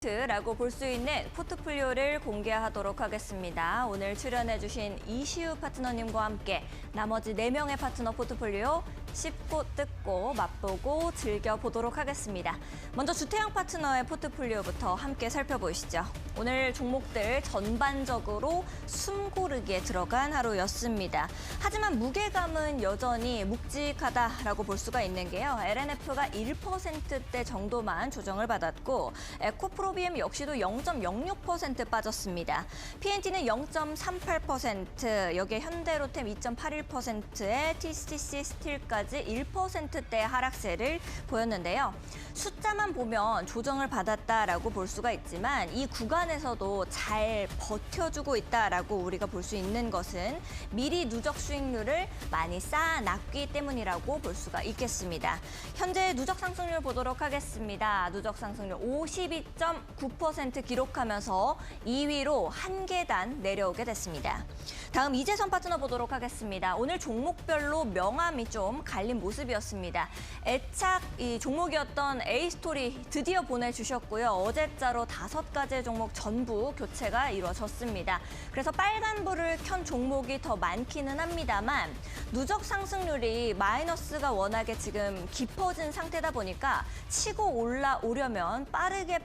라고 볼 수 있는 포트폴리오를 공개하도록 하겠습니다. 오늘 출연해주신 이시우 파트너님과 함께 나머지 4명의 파트너 포트폴리오 씹고 뜯고 맛보고 즐겨보도록 하겠습니다. 먼저 주태영 파트너의 포트폴리오부터 함께 살펴보시죠. 오늘 종목들 전반적으로 숨고르기에 들어간 하루였습니다. 하지만 무게감은 여전히 묵직하다라고 볼 수가 있는 게요. LNF가 1%대 정도만 조정을 받았고 에코프로비엠 역시도 0.06% 빠졌습니다. PNT는 0.38%, 여기에 현대로템 2.81%에 TCC 스틸까지 1%대 하락세를 보였는데요. 숫자만 보면 조정을 받았다라고 볼 수가 있지만 이 구간에서도 잘 버텨주고 있다라고 우리가 볼 수 있는 것은 미리 누적 수익률을 많이 쌓아놨기 때문이라고 볼 수가 있겠습니다. 현재 누적 상승률 보도록 하겠습니다. 누적 상승률 52.9% 기록하면서 2위로 한 계단 내려오게 됐습니다. 다음 이재선 파트너 보도록 하겠습니다. 오늘 종목별로 명암이 좀 갈린 모습이었습니다. 애착 이 종목이었던 A스토리 드디어 보내주셨고요. 어제자로 5가지 종목 전부 교체가 이루어졌습니다. 그래서 빨간불을 켠 종목이 더 많기는 합니다만 누적 상승률이 마이너스가 워낙에 지금 깊어진 상태다 보니까 치고 올라오려면 빠르게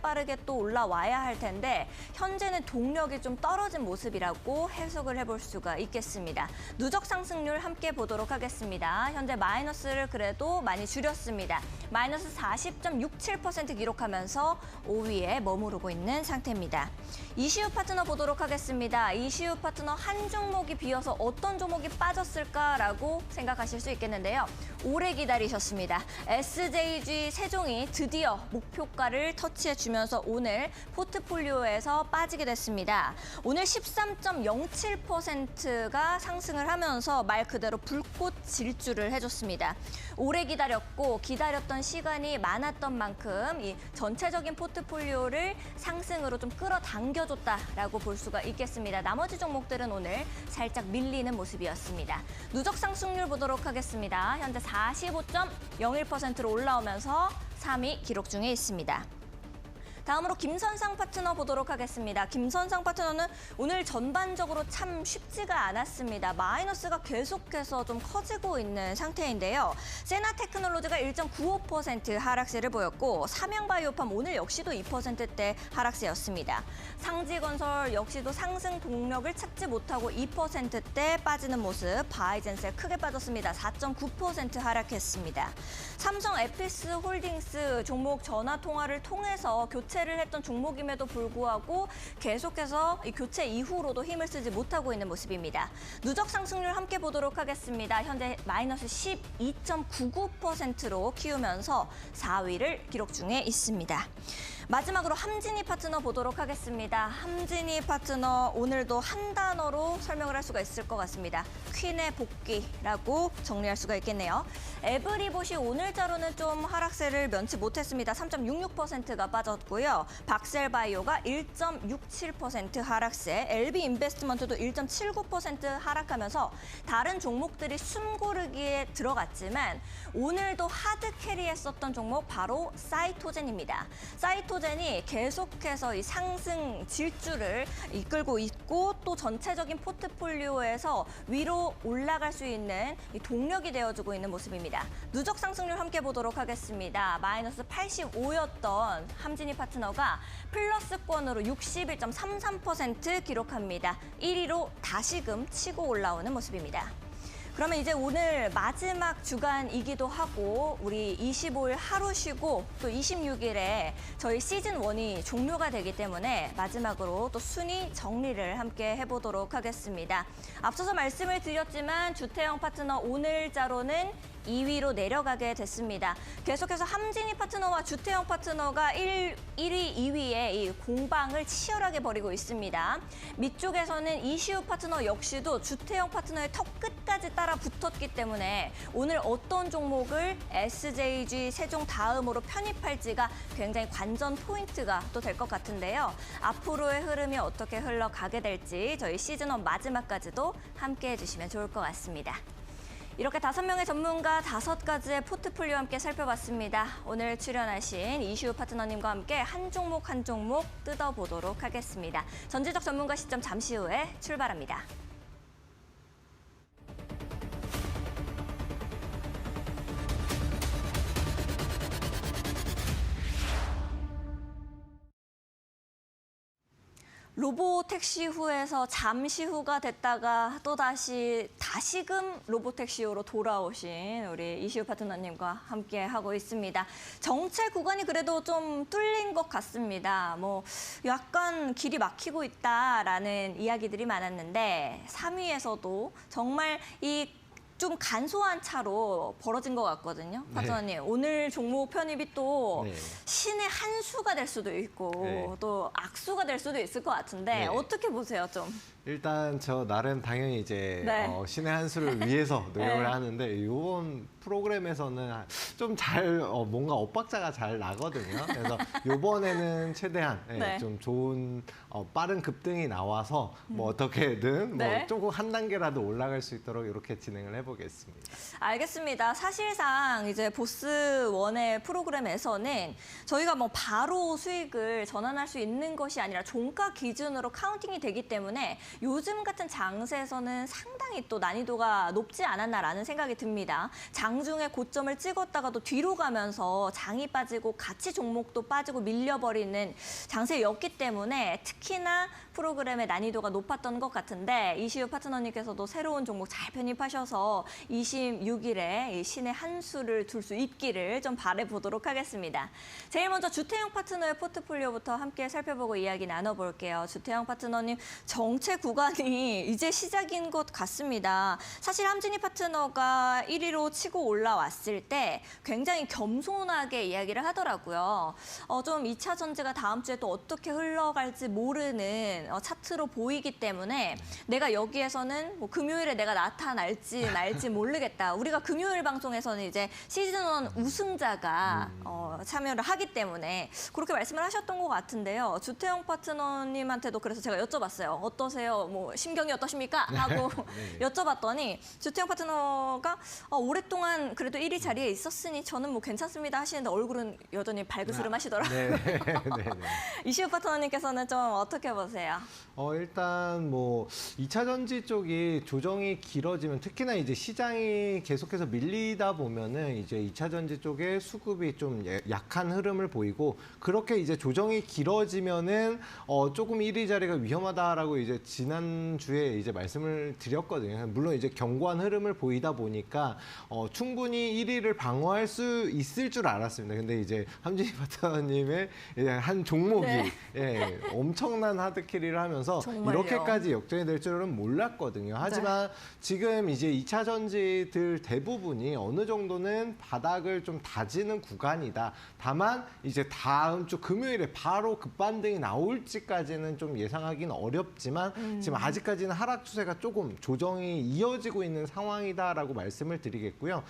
또 올라와야 할 텐데 현재는 동력이 좀 떨어진 모습이라고 해석을 해볼 수가 있겠습니다. 누적 상승률 함께 보도록 하겠습니다. 현재 마이너스를 그래도 많이 줄였습니다. 마이너스 40.67% 기록하면서 5위에 머무르고 있는 상태입니다. 이시우 파트너 보도록 하겠습니다. 이시우 파트너 한 종목이 비어서 어떤 종목이 빠졌을까라고 생각하실 수 있겠는데요. 오래 기다리셨습니다. SJG 세종이 드디어 목표가를 터치해주면서 오늘 포트폴리오에서 빠지게 됐습니다. 오늘 13.07%가 상승을 하면서 말 그대로 불꽃 질주를 해줬습니다. 오래 기다렸고 기다렸던 시간이 많았던 만큼 이 전체적인 포트폴리오를 상승으로 좀 끌어당겨줬다라고 볼 수가 있겠습니다. 나머지 종목들은 오늘 살짝 밀리는 모습이었습니다. 누적 상승률 보도록 하겠습니다. 현재 45.01%로 올라오면서 3위 기록 중에 있습니다. 다음으로 김선상 파트너 보도록 하겠습니다. 김선상 파트너는 오늘 전반적으로 참 쉽지가 않았습니다. 마이너스가 계속해서 좀 커지고 있는 상태인데요. 세나테크놀로지가 1.95% 하락세를 보였고 삼양바이오팜 오늘 역시도 2%대 하락세였습니다. 상지건설 역시도 상승 동력을 찾지 못하고 2%대 빠지는 모습. 바이젠셀 크게 빠졌습니다. 4.9% 하락했습니다. 삼성 에피스홀딩스 종목 전화 통화를 통해서 교체를 했던 종목임에도 불구하고 계속해서 이 교체 이후로도 힘을 쓰지 못하고 있는 모습입니다. 누적 상승률 함께 보도록 하겠습니다. 현재 마이너스 12.99%로 키우면서 4위를 기록 중에 있습니다. 마지막으로 함진이 파트너 보도록 하겠습니다. 함진이 파트너 오늘도 한 단어로 설명을 할 수가 있을 것 같습니다. 퀸의 복귀라고 정리할 수가 있겠네요. 에브리봇이 오늘자로는 좀 하락세를 면치 못했습니다. 3.66%가 빠졌고요. 박셀바이오가 1.67% 하락세, LB인베스트먼트도 1.79% 하락하면서 다른 종목들이 숨고르기에 들어갔지만 오늘도 하드 캐리했었던 종목 바로 사이토젠입니다. 사이토젠이 계속해서 이 상승 질주를 이끌고 있고 또 전체적인 포트폴리오에서 위로 올라갈 수 있는 이 동력이 되어주고 있는 모습입니다. 누적 상승률 함께 보도록 하겠습니다. 마이너스 85였던 함진이 파트너가 플러스권으로 61.33% 기록합니다. 1위로 다시금 치고 올라오는 모습입니다. 그러면 이제 오늘 마지막 주간이기도 하고 우리 25일 하루 쉬고 또 26일에 저희 시즌1이 종료가 되기 때문에 마지막으로 또 순위 정리를 함께 해보도록 하겠습니다. 앞서서 말씀을 드렸지만 주태영 파트너 오늘자로는 2위로 내려가게 됐습니다. 계속해서 함진이 파트너와 주태영 파트너가 1위, 2위에 이 공방을 치열하게 벌이고 있습니다. 밑쪽에서는 이시우 파트너 역시도 주태영 파트너의 턱 끝까지 따라 붙었기 때문에 오늘 어떤 종목을 SJG 세종 다음으로 편입할지가 굉장히 관전 포인트가 또 될 것 같은데요. 앞으로의 흐름이 어떻게 흘러가게 될지 저희 시즌1 마지막까지도 함께 해주시면 좋을 것 같습니다. 이렇게 5명의 전문가 5가지의 포트폴리오와 함께 살펴봤습니다. 오늘 출연하신 이시우 파트너님과 함께 한 종목 한 종목 뜯어보도록 하겠습니다. 전지적 전문가 시점 잠시 후에 출발합니다. 로보택시 후에서 잠시 후가 됐다가 또다시 다시금 로보택시 후로 돌아오신 우리 이시우 파트너님과 함께 하고 있습니다. 정체 구간이 그래도 좀 뚫린 것 같습니다. 뭐 약간 길이 막히고 있다라는 이야기들이 많았는데 3위에서도 정말 이 좀 간소한 차로 벌어진 것 같거든요. 파트너님, 오늘 종목 편입이 또 신의 한 수가 될 수도 있고 또 악수가 될 수도 있을 것 같은데 어떻게 보세요, 좀? 일단 저 나름 당연히 이제 신의 한 수를 위해서 노력을 하는데 이번 프로그램에서는 좀 잘 뭔가 엇박자가 잘 나거든요. 그래서 이번에는 최대한 좀 좋은 빠른 급등이 나와서 뭐 어떻게든 뭐 조금 한 단계라도 올라갈 수 있도록 이렇게 진행을 해보겠습니다. 알겠습니다. 사실상 이제 보스1의 프로그램에서는 저희가 뭐 바로 수익을 전환할 수 있는 것이 아니라 종가 기준으로 카운팅이 되기 때문에 요즘 같은 장세에서는 상당히 또 난이도가 높지 않았나라는 생각이 듭니다. 장중에 고점을 찍었다가도 뒤로 가면서 장이 빠지고 같이 종목도 빠지고 밀려버리는 장세였기 때문에 특히나 프로그램의 난이도가 높았던 것 같은데 이시우 파트너님께서도 새로운 종목 잘 편입하셔서 26일에 신의 한 수를 둘 수 있기를 좀 바라보도록 하겠습니다. 제일 먼저 주태영 파트너의 포트폴리오부터 함께 살펴보고 이야기 나눠볼게요. 주태영 파트너님, 정체 구간이 이제 시작인 것 같습니다. 사실 함진희 파트너가 1위로 치고 올라왔을 때 굉장히 겸손하게 이야기를 하더라고요. 좀 2차 전지가 다음 주에 또 어떻게 흘러갈지 모르는 차트로 보이기 때문에 내가 여기에서는 뭐 금요일에 내가 나타날지 말지 모르겠다. 우리가 금요일 방송에서는 이제 시즌1 우승자가 참여를 하기 때문에 그렇게 말씀을 하셨던 것 같은데요. 주태영 파트너님한테도 그래서 제가 여쭤봤어요. 어떠세요? 뭐 심경이 어떠십니까? 하고 여쭤봤더니 주태영 파트너가 오랫동안 그래도 1위 자리에 있었으니 저는 뭐 괜찮습니다 하시는데 얼굴은 여전히 발그스름하시더라고요. 이시우 파트너님께서는 좀 어떻게 보세요? 일단 뭐 2차 전지 쪽이 조정이 길어지면 특히나 이제 시장이 계속해서 밀리다 보면은 이제 2차 전지 쪽에 수급이 좀 약한 흐름을 보이고 그렇게 이제 조정이 길어지면은 조금 1위 자리가 위험하다라고 이제 지난주에 이제 말씀을 드렸거든요. 물론 이제 견고한 흐름을 보이다 보니까 충분히 1위를 방어할 수 있을 줄 알았습니다. 근데 이제 함진희 파트너님의 한 종목이 엄청난 하드캐리를 하면서 정말요? 이렇게까지 역전이 될 줄은 몰랐거든요. 하지만 지금 이제 2차 전지들 대부분이 어느 정도는 바닥을 좀 다지는 구간이다. 다만 이제 다음 주 금요일에 바로 급반등이 나올지까지는 좀 예상하기는 어렵지만 지금 아직까지는 하락 추세가 조금 조정이 이어지고 있는 상황이다라고 말씀을 드리겠고요.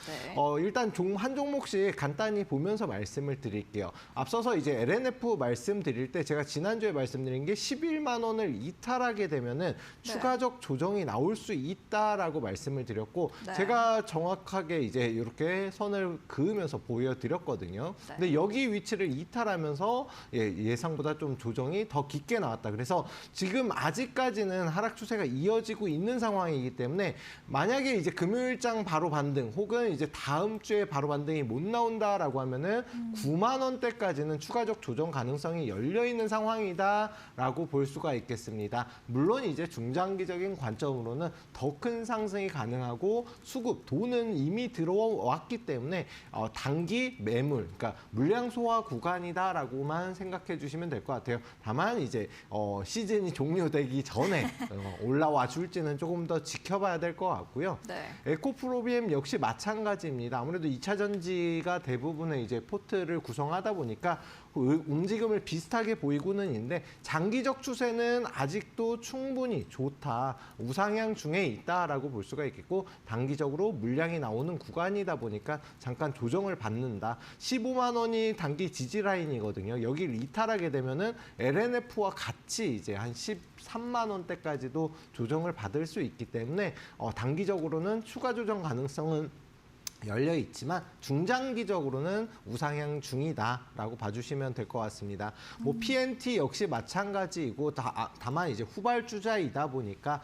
일단 한 종목씩 간단히 보면서 말씀을 드릴게요. 앞서서 이제 LNF 말씀드릴 때 제가 지난주에 말씀드린 게 11만 원을 이탈하게 되면은 추가적 조정이 나올 수 있다라고 말씀을 드렸고 제가 정확하게 이제 이렇게 선을 그으면서 보여드렸거든요. 근데 여기 위치를 이탈하면서 예상보다 좀 조정이 더 깊게 나왔다. 그래서 지금 아직까지는 하락 추세가 이어지고 있는 상황이기 때문에 만약에 이제 금요일장 바로 반등 혹은 이제 다음 주에 바로 반등이 못 나온다라고 하면은 9만 원대까지는 추가적 조정 가능성이 열려 있는 상황이다라고 볼 수가 있겠습니다. 물론 이제 중장기적인 관점으로는 더 큰 상승이 가능하고 수급, 돈은 이미 들어왔기 때문에 단기 매물, 그러니까 물량 소화 구간이다라고만 생각해 주시면 될 것 같아요. 다만 이제 시즌이 종료되기 전에 올라와 줄지는 조금 더 지켜봐야 될 것 같고요. 에코프로비엠 역시 마찬가지로 마찬가지입니다. 아무래도 2차 전지가 대부분의 이제 포트를 구성하다 보니까 움직임을 비슷하게 보이고는 있는데 장기적 추세는 아직도 충분히 좋다, 우상향 중에 있다라고 볼 수가 있겠고 단기적으로 물량이 나오는 구간이다 보니까 잠깐 조정을 받는다. 15만 원이 단기 지지 라인이거든요. 여기를 이탈하게 되면은 LNF와 같이 이제 한 13만 원대까지도 조정을 받을 수 있기 때문에 단기적으로는 추가 조정 가능성은 열려 있지만 중장기적으로는 우상향 중이다라고 봐주시면 될 것 같습니다. 뭐 PNT 역시 마찬가지이고 다만 이제 후발주자이다 보니까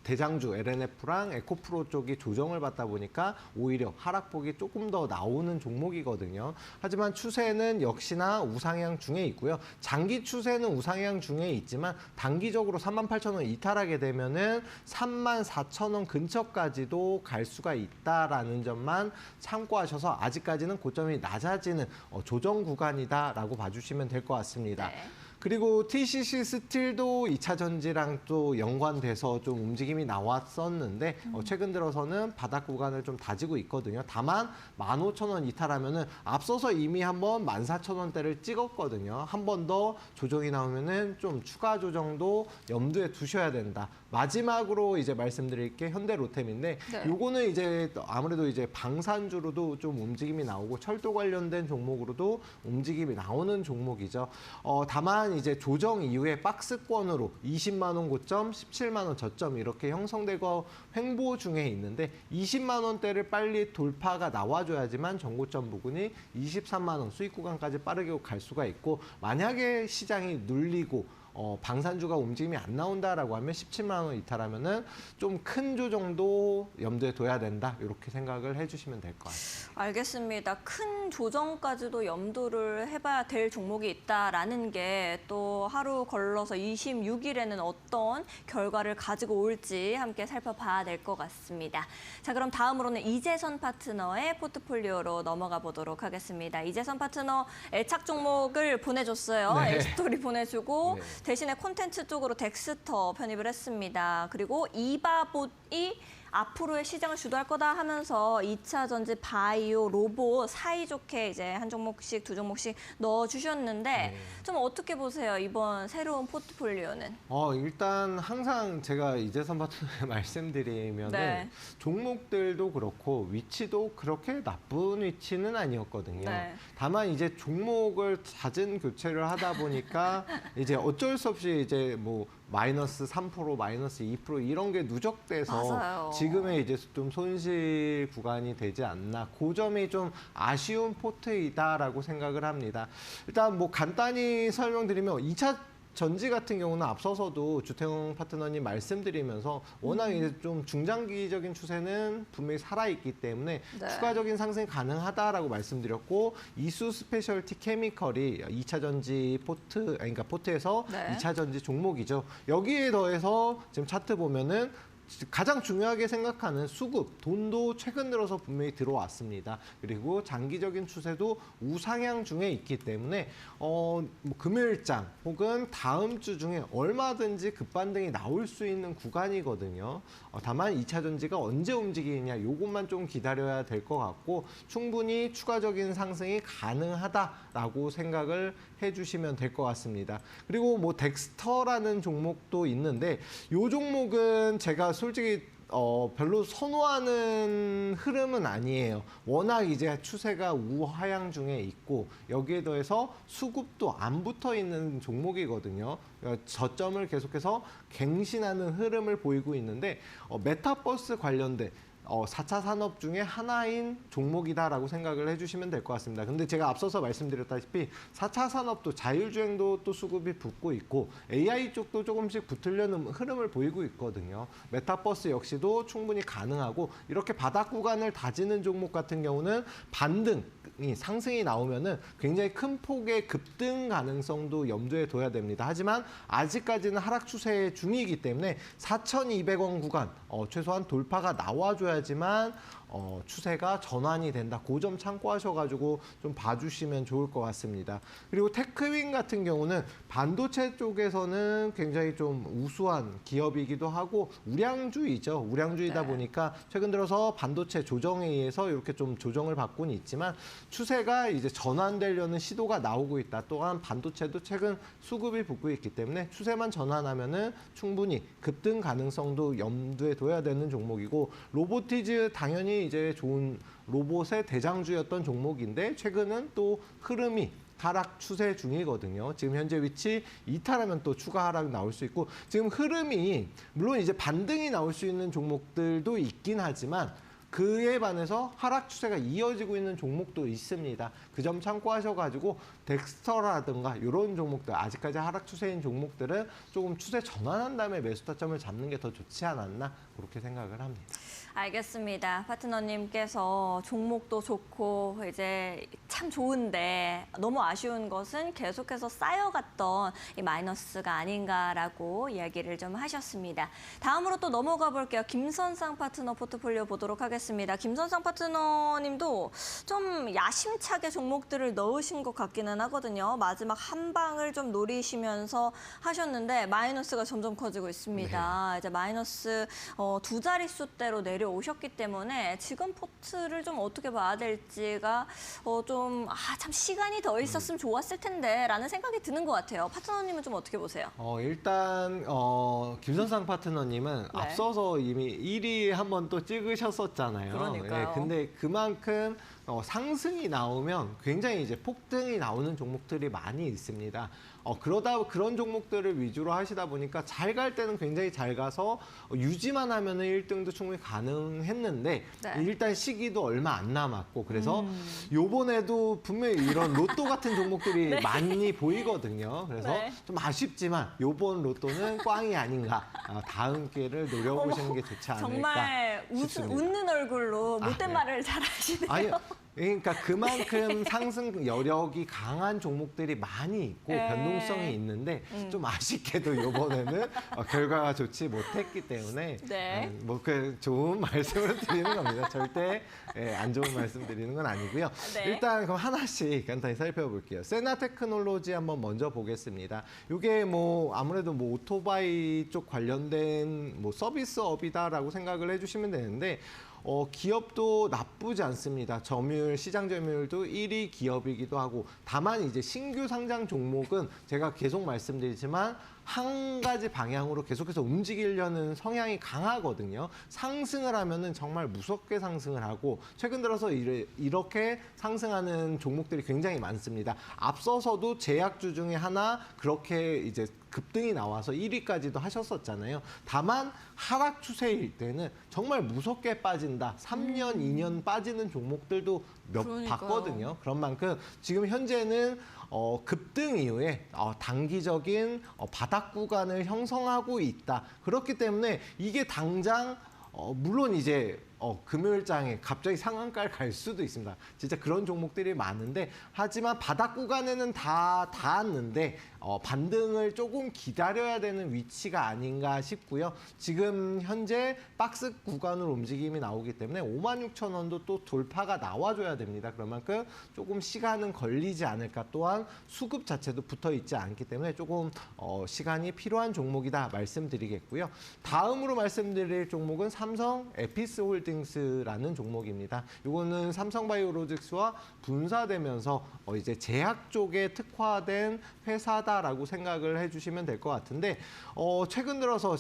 대장주 LNF랑 에코프로 쪽이 조정을 받다 보니까 오히려 하락폭이 조금 더 나오는 종목이거든요. 하지만 추세는 역시나 우상향 중에 있고요. 장기 추세는 우상향 중에 있지만 단기적으로 38,000원 이탈하게 되면은 34,000원 근처까지도 갈 수가 있다라는 점만 참고하셔서 아직까지는 고점이 낮아지는 조정 구간이다라고 봐주시면 될 것 같습니다. 네. 그리고 TCC 스틸도 2차 전지랑 또 연관돼서 좀 움직임이 나왔었는데 최근 들어서는 바닥 구간을 좀 다지고 있거든요. 다만 15,000원 이탈하면은 앞서서 이미 한번 14,000원대를 찍었거든요. 한 번 더 조정이 나오면은 좀 추가 조정도 염두에 두셔야 된다. 마지막으로 이제 말씀드릴 게 현대로템인데 네. 요거는 이제 아무래도 이제 방산주로도 좀 움직임이 나오고 철도 관련된 종목으로도 움직임이 나오는 종목이죠. 다만 이제 조정 이후에 박스권으로 20만 원 고점, 17만 원 저점 이렇게 형성되고 횡보 중에 있는데 20만 원대를 빨리 돌파가 나와줘야지만 전고점 부근이 23만 원 수익 구간까지 빠르게 갈 수가 있고 만약에 시장이 눌리고 방산주가 움직임이 안 나온다라고 하면 17만 원 이탈하면은 좀 큰 조정도 염두에 둬야 된다. 이렇게 생각을 해주시면 될 것 같습니다. 알겠습니다. 큰 조정까지도 염두를 해봐야 될 종목이 있다라는 게 또 하루 걸러서 26일에는 어떤 결과를 가지고 올지 함께 살펴봐야 될 것 같습니다. 자, 그럼 다음으로는 이재선 파트너의 포트폴리오로 넘어가 보도록 하겠습니다. 이재선 파트너 애착 종목을 보내줬어요. 네. A스토리 보내주고 네. 대신에 콘텐츠 쪽으로 덱스터 편입을 했습니다. 그리고 이바봇이 앞으로의 시장을 주도할 거다 하면서 2차 전지 바이오, 로봇 사이좋게 이제 한 종목씩, 두 종목씩 넣어주셨는데 좀 어떻게 보세요? 이번 새로운 포트폴리오는? 일단 항상 제가 이재선 파트너에 말씀드리면 네. 종목들도 그렇고 위치도 그렇게 나쁜 위치는 아니었거든요. 네. 다만 이제 종목을 잦은 교체를 하다 보니까 이제 어쩔 수 없이 이제 뭐 마이너스 3%, 마이너스 2% 이런 게 누적돼서 맞아요. 지금의 이제 좀 손실 구간이 되지 않나. 그 점이 좀 아쉬운 포트이다라고 생각을 합니다. 일단 뭐 간단히 설명드리면 2차 전지 같은 경우는 앞서서도 주태용 파트너님 말씀드리면서 워낙 이제 좀 중장기적인 추세는 분명히 살아있기 때문에 네. 추가적인 상승이 가능하다라고 말씀드렸고 이수 스페셜티 케미컬이 2차 전지 포트, 그러니까 포트에서 네. 2차 전지 종목이죠. 여기에 더해서 지금 차트 보면은 가장 중요하게 생각하는 수급, 돈도 최근 들어서 분명히 들어왔습니다. 그리고 장기적인 추세도 우상향 중에 있기 때문에 뭐 금요일장 혹은 다음 주 중에 얼마든지 급반등이 나올 수 있는 구간이거든요. 다만 2차 전지가 언제 움직이느냐 요것만 좀 기다려야 될 것 같고 충분히 추가적인 상승이 가능하다라고 생각을 해주시면 될 것 같습니다. 그리고 뭐 덱스터라는 종목도 있는데 이 종목은 제가 솔직히 별로 선호하는 흐름은 아니에요. 워낙 이제 추세가 우하향 중에 있고 여기에 더해서 수급도 안 붙어 있는 종목이거든요. 저점을 계속해서 갱신하는 흐름을 보이고 있는데 메타버스 관련된 4차 산업 중에 하나인 종목이다라고 생각을 해주시면 될 것 같습니다. 근데 제가 앞서서 말씀드렸다시피 4차 산업도 자율주행도 또 수급이 붙고 있고 AI 쪽도 조금씩 붙으려는 흐름을 보이고 있거든요. 메타버스 역시도 충분히 가능하고 이렇게 바닥 구간을 다지는 종목 같은 경우는 반등이 상승이 나오면은 굉장히 큰 폭의 급등 가능성도 염두에 둬야 됩니다. 하지만 아직까지는 하락 추세 중이기 때문에 4,200원 구간 최소한 돌파가 나와줘야지만 추세가 전환이 된다. 그 점 참고하셔가지고 좀 봐주시면 좋을 것 같습니다. 그리고 테크윈 같은 경우는 반도체 쪽에서는 굉장히 좀 우수한 기업이기도 하고 우량주이죠. 우량주이다 네. 보니까 최근 들어서 반도체 조정에 의해서 이렇게 좀 조정을 받고는 있지만 추세가 이제 전환되려는 시도가 나오고 있다. 또한 반도체도 최근 수급이 붙고 있기 때문에 추세만 전환하면은 충분히 급등 가능성도 염두에 둬야 되는 종목이고 로보티즈 당연히 이제 좋은 로봇의 대장주였던 종목인데 최근은 또 흐름이 하락 추세 중이거든요. 지금 현재 위치 이탈하면 또 추가 하락 나올 수 있고 지금 흐름이 물론 이제 반등이 나올 수 있는 종목들도 있긴 하지만 그에 반해서 하락 추세가 이어지고 있는 종목도 있습니다. 그 점 참고하셔가지고 덱스터라든가 이런 종목들 아직까지 하락 추세인 종목들은 조금 추세 전환한 다음에 매수 타점을 잡는 게 더 좋지 않았나 그렇게 생각을 합니다. 알겠습니다. 파트너님께서 종목도 좋고 이제 참 좋은데 너무 아쉬운 것은 계속해서 쌓여갔던 이 마이너스가 아닌가라고 이야기를 좀 하셨습니다. 다음으로 또 넘어가 볼게요. 김선상 파트너 포트폴리오 보도록 하겠습니다. 김선상 파트너님도 좀 야심차게 종목들을 넣으신 것 같기는 하거든요. 마지막 한 방을 좀 노리시면서 하셨는데 마이너스가 점점 커지고 있습니다. 이제 마이너스 두 자릿수대로 내려오셨기 때문에 지금 포트를 좀 어떻게 봐야 될지가 참 시간이 더 있었으면 좋았을 텐데라는 생각이 드는 것 같아요. 파트너님은 좀 어떻게 보세요? 일단 김선상 파트너님은 네. 앞서서 이미 1위 한번 또 찍으셨었잖아요. 그러니까요. 근데 그만큼 상승이 나오면 굉장히 이제 폭등이 나오는 종목들이 많이 있습니다. 그러다 그런 종목들을 위주로 하시다 보니까 잘 갈 때는 굉장히 잘 가서 유지만 하면은 1등도 충분히 가능했는데 네. 일단 시기도 얼마 안 남았고 그래서 요번에도 분명히 이런 로또 같은 종목들이 네. 많이 보이거든요. 그래서 네. 좀 아쉽지만 요번 로또는 꽝이 아닌가. 다음 기회를 노려보시는 게 좋지 않을까 정말 싶습니다. 웃는 얼굴로 못된 네. 말을 잘하시네요. 아니요. 그러니까 그만큼 상승 여력이 강한 종목들이 많이 있고 네. 변동성이 있는데 좀 아쉽게도 이번에는 결과가 좋지 못했기 때문에 네. 좋은 말씀을 드리는 겁니다. 절대 안 좋은 말씀 드리는 건 아니고요. 네. 일단 그럼 하나씩 간단히 살펴볼게요. 세나테크놀로지 한번 먼저 보겠습니다. 이게 아무래도 오토바이 쪽 관련된 서비스업이다라고 생각을 해주시면 되는데 기업도 나쁘지 않습니다. 점유율, 시장 점유율도 1위 기업이기도 하고 다만 이제 신규 상장 종목은 제가 계속 말씀드리지만 한 가지 방향으로 계속해서 움직이려는 성향이 강하거든요. 상승을 하면은 정말 무섭게 상승을 하고 최근 들어서 이렇게 상승하는 종목들이 굉장히 많습니다. 앞서서도 제약주 중에 하나 그렇게 이제 급등이 나와서 1위까지도 하셨었잖아요. 다만 하락 추세일 때는 정말 무섭게 빠진다. 3년, 2년 빠지는 종목들도 그러니까요. 봤거든요. 그런 만큼 지금 현재는 급등 이후에 단기적인 바닥 구간을 형성하고 있다. 그렇기 때문에 이게 당장 물론 이제 금요일장에 갑자기 상한가를 갈 수도 있습니다. 진짜 그런 종목들이 많은데 하지만 바닥 구간에는 다 닿았는데 반등을 조금 기다려야 되는 위치가 아닌가 싶고요. 지금 현재 박스 구간으로 움직임이 나오기 때문에 56,000원도 또 돌파가 나와줘야 됩니다. 그런 만큼 조금 시간은 걸리지 않을까. 또한 수급 자체도 붙어 있지 않기 때문에 조금 시간이 필요한 종목이다 말씀드리겠고요. 다음으로 말씀드릴 종목은 삼성 에피스홀딩스라는 종목입니다. 이거는 삼성바이오로직스와 분사되면서 이제 제약 쪽에 특화된 회사다라고 생각을 해주시면 될 것 같은데 최근 들어서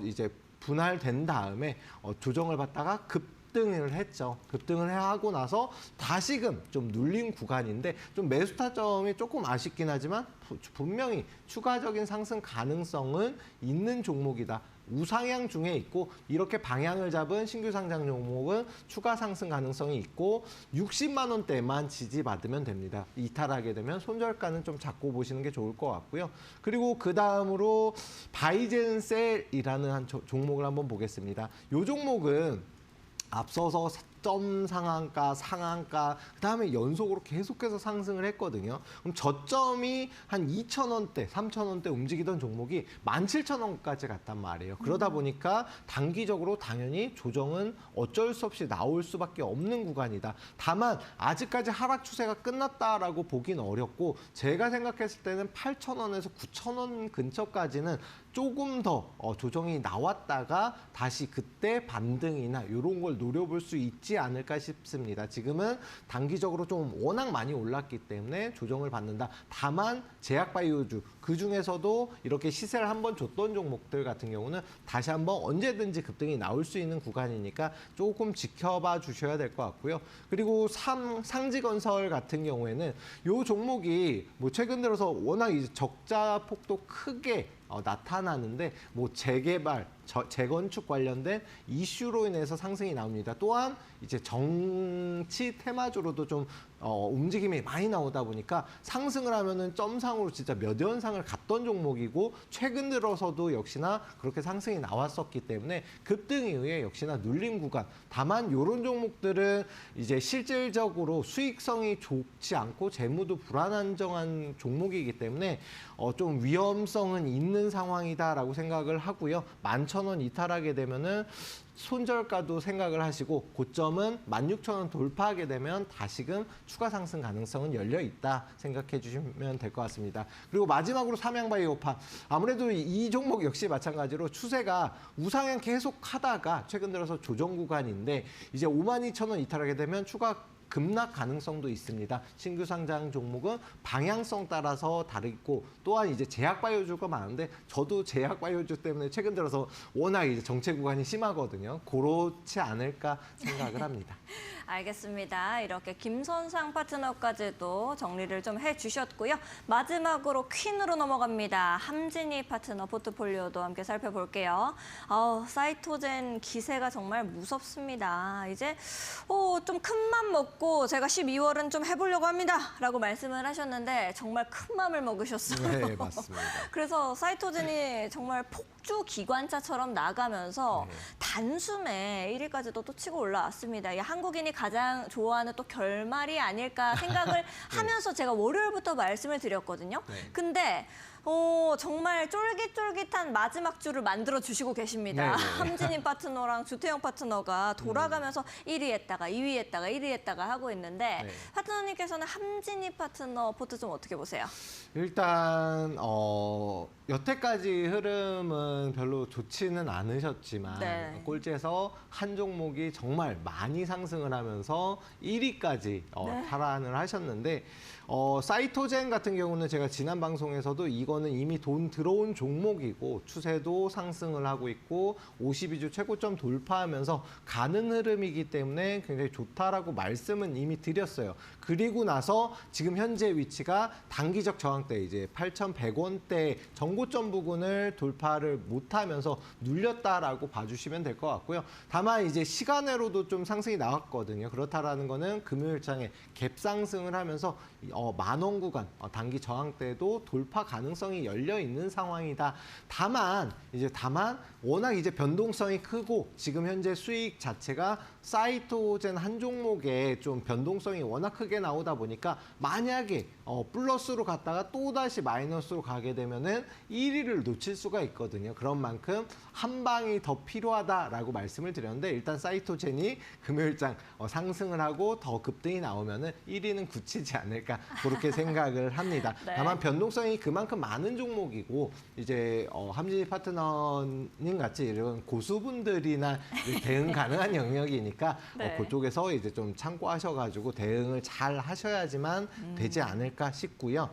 이제 분할된 다음에 조정을 받다가 급등을 했죠. 급등을 하고 나서 다시금 좀 눌린 구간인데 좀 매수 타점이 조금 아쉽긴 하지만 분명히 추가적인 상승 가능성은 있는 종목이다. 우상향 중에 있고 이렇게 방향을 잡은 신규 상장 종목은 추가 상승 가능성이 있고 60만 원대만 지지받으면 됩니다. 이탈하게 되면 손절가는 좀 잡고 보시는 게 좋을 것 같고요. 그리고 그 다음으로 바이젠셀이라는 종목을 한번 보겠습니다. 이 종목은 앞서서 저점 상한가, 상한가, 그다음에 연속으로 계속해서 상승을 했거든요. 그럼 저점이 한 2,000원대, 3,000원대 움직이던 종목이 17,000원까지 갔단 말이에요. 그러다 보니까 단기적으로 당연히 조정은 어쩔 수 없이 나올 수밖에 없는 구간이다. 다만 아직까지 하락 추세가 끝났다라고 보긴 어렵고 제가 생각했을 때는 8,000원에서 9,000원 근처까지는 조금 더 조정이 나왔다가 다시 그때 반등이나 이런 걸 노려볼 수 있지 않을까 싶습니다. 지금은 단기적으로 좀 워낙 많이 올랐기 때문에 조정을 받는다. 다만 제약바이오주 그중에서도 이렇게 시세를 한번 줬던 종목들 같은 경우는 다시 한번 언제든지 급등이 나올 수 있는 구간이니까 조금 지켜봐 주셔야 될 것 같고요. 그리고 상지건설 같은 경우에는 이 종목이 뭐 최근 들어서 워낙 이제 적자 폭도 크게 나타나는데 뭐 재개발, 재건축 관련된 이슈로 인해서 상승이 나옵니다. 또한 이제 정치 테마주로도 좀 움직임이 많이 나오다 보니까 상승을 하면은 점상으로 진짜 몇 연상을 갔던 종목이고 최근 들어서도 역시나 그렇게 상승이 나왔었기 때문에 급등 이후에 역시나 눌림 구간. 다만 이런 종목들은 이제 실질적으로 수익성이 좋지 않고 재무도 불안정한 종목이기 때문에 좀 위험성은 있는 상황이다라고 생각을 하고요. 11,000원 이탈하게 되면은 손절가도 생각을 하시고 고점은 16,000원 돌파하게 되면 다시금 추가 상승 가능성은 열려 있다 생각해 주시면 될 것 같습니다. 그리고 마지막으로 삼양바이오파 아무래도 이 종목 역시 마찬가지로 추세가 우상향 계속 하다가 최근 들어서 조정 구간인데 이제 52,000원 이탈하게 되면 추가 급락 가능성도 있습니다. 신규 상장 종목은 방향성 따라서 다르고 또한 이제 제약바이오주가 많은데 저도 제약바이오주 때문에 최근 들어서 워낙 이제 정체 구간이 심하거든요. 그렇지 않을까 생각을 합니다. 알겠습니다. 이렇게 김선상 파트너까지도 정리를 좀 해주셨고요. 마지막으로 퀸으로 넘어갑니다. 함진희 파트너 포트폴리오도 함께 살펴볼게요. 사이토젠 기세가 정말 무섭습니다. 이제 좀 큰 맘 먹고 제가 12월은 좀 해보려고 합니다. 라고 말씀을 하셨는데 정말 큰 맘을 먹으셨어요. 네, 맞습니다. 그래서 사이토젠이 정말 폭주 기관차처럼 나가면서 단숨에 1위까지도 또 치고 올라왔습니다. 이 한국인이 가장 좋아하는 또 결말이 아닐까 생각을 하면서 제가 월요일부터 말씀을 드렸거든요. 근데 정말 쫄깃쫄깃한 마지막 주를 만들어 주시고 계십니다. 함진희 파트너랑 주태영 파트너가 돌아가면서 1위 했다가 2위 했다가 1위 했다가 하고 있는데 파트너님께서는 함진희 파트너 포트 좀 어떻게 보세요? 일단 여태까지 흐름은 별로 좋지는 않으셨지만 꼴찌에서 한 종목이 정말 많이 상승을 하면서 1위까지 탈환을 하셨는데 사이토젠 같은 경우는 제가 지난 방송에서도 이거는 이미 돈 들어온 종목이고 추세도 상승을 하고 있고 52주 최고점 돌파하면서 가는 흐름이기 때문에 굉장히 좋다라고 말씀은 이미 드렸어요. 그리고 나서 지금 현재 위치가 단기적 저항대 이제 8,100원대 정고점 부근을 돌파를 못하면서 눌렸다라고 봐주시면 될 것 같고요. 다만 이제 시간으로도 좀 상승이 나왔거든요. 그렇다라는 거는 금요일장에 갭 상승을 하면서 10,000원 구간 단기 저항대도 돌파 가능성이 열려 있는 상황이다. 다만 워낙 이제 변동성이 크고 지금 현재 수익 자체가 사이토젠 한 종목에 좀 변동성이 워낙 크게 나오다 보니까 만약에 플러스로 갔다가 또 다시 마이너스로 가게 되면은 1위를 놓칠 수가 있거든요. 그런 만큼 한 방이 더 필요하다라고 말씀을 드렸는데 일단 사이토젠이 금요일장 상승을 하고 더 급등이 나오면은 1위는 굳히지 않을까 그렇게 생각을 합니다. 다만 변동성이 그만큼 많은 종목이고 이제 함진희 파트너님 같이 이런 고수분들이나 대응 가능한 영역이니까 그쪽에서 이제 좀 참고하셔가지고 대응을 잘 하셔야지만 되지 않을까 싶고요.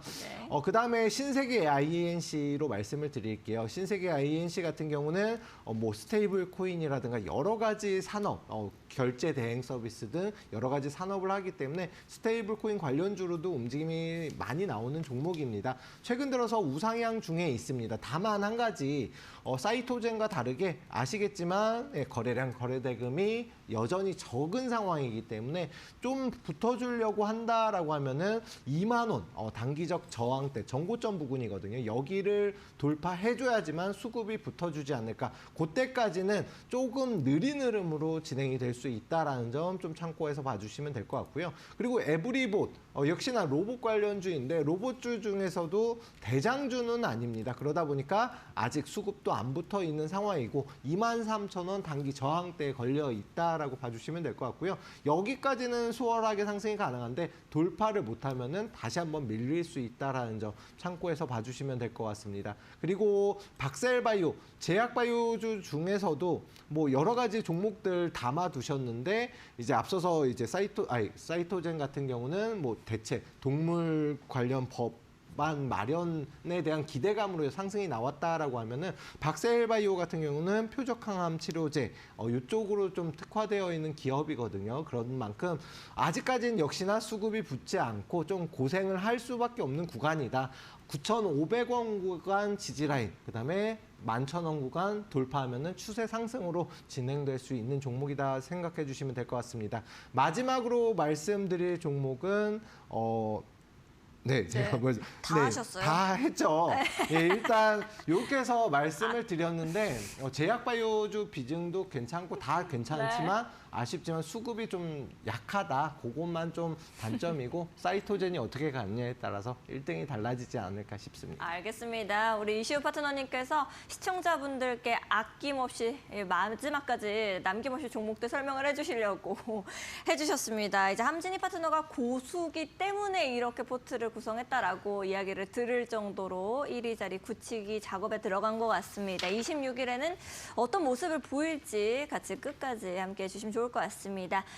그다음에 신세계 INC로 말씀을 드릴게요. 신세계 INC 같은 경우는 뭐 스테이블 코인이라든가 여러 가지 산업, 결제 대행 서비스 등 여러 가지 산업을 하기 때문에 스테이블 코인 관련주로도 움직임이 많이 나오는 종목입니다. 최근 들어서 우상향 중에 있습니다. 다만 한 가지 사이토젠과 다르게 아시겠지만 거래량 거래대금이 여전히 적은 상황이기 때문에 좀 붙어주려고 한다라고 하면은 2만 원 단기적 저항대 전고점 부근이거든요. 여기를 돌파해줘야지만 수급이 붙어주지 않을까. 그때까지는 조금 느린 흐름으로 진행이 될 수 있다라는 점 좀 참고해서 봐주시면 될 것 같고요. 그리고 에브리봇 역시나 로봇 관련주인데 로봇주 중에서도 대장주는 아닙니다. 그러다 보니까 아직 수급도 안 붙어 있는 상황이고 23,000원 단기 저항대에 걸려 있다라고 봐주시면 될 것 같고요. 여기까지는 수월하게 상승이 가능한데 돌파를 못하면은 다시 한번 밀릴 수 있다라는 점 참고해서 봐주시면 될 것 같습니다. 그리고 박셀바이오, 제약바이오주 중에서도 뭐 여러 가지 종목들 담아 두셨는데 이제 앞서서 이제 사이토젠 같은 경우는 뭐 대체 동물 관련 법안 마련에 대한 기대감으로 상승이 나왔다라고 하면은 박셀바이오 같은 경우는 표적항암 치료제 이쪽으로 좀 특화되어 있는 기업이거든요. 그런 만큼 아직까지는 역시나 수급이 붙지 않고 좀 고생을 할 수밖에 없는 구간이다. 9,500원 구간 지지라인, 그다음에 11,000원 구간 돌파하면은 추세 상승으로 진행될 수 있는 종목이다 생각해 주시면 될 것 같습니다. 마지막으로 말씀드릴 종목은 네, 제가 뭐, 다 하셨어요? 다 했죠. 예, 일단 이렇게 해서 말씀을 드렸는데 제약바이오주 비중도 괜찮고 다 괜찮지만 아쉽지만 수급이 좀 약하다. 그것만 좀 단점이고 사이토젠이 어떻게 갔냐에 따라서 1등이 달라지지 않을까 싶습니다. 알겠습니다. 우리 이시우 파트너님께서 시청자분들께 아낌없이 마지막까지 남김없이 종목들 설명을 해주시려고 해주셨습니다. 이제 함진희 파트너가 고수기 때문에 이렇게 포트를 구성했다라고 이야기를 들을 정도로 1위 자리 굳히기 작업에 들어간 것 같습니다. 26일에는 어떤 모습을 보일지 같이 끝까지 함께해 주시면 좋을 것 같습니다.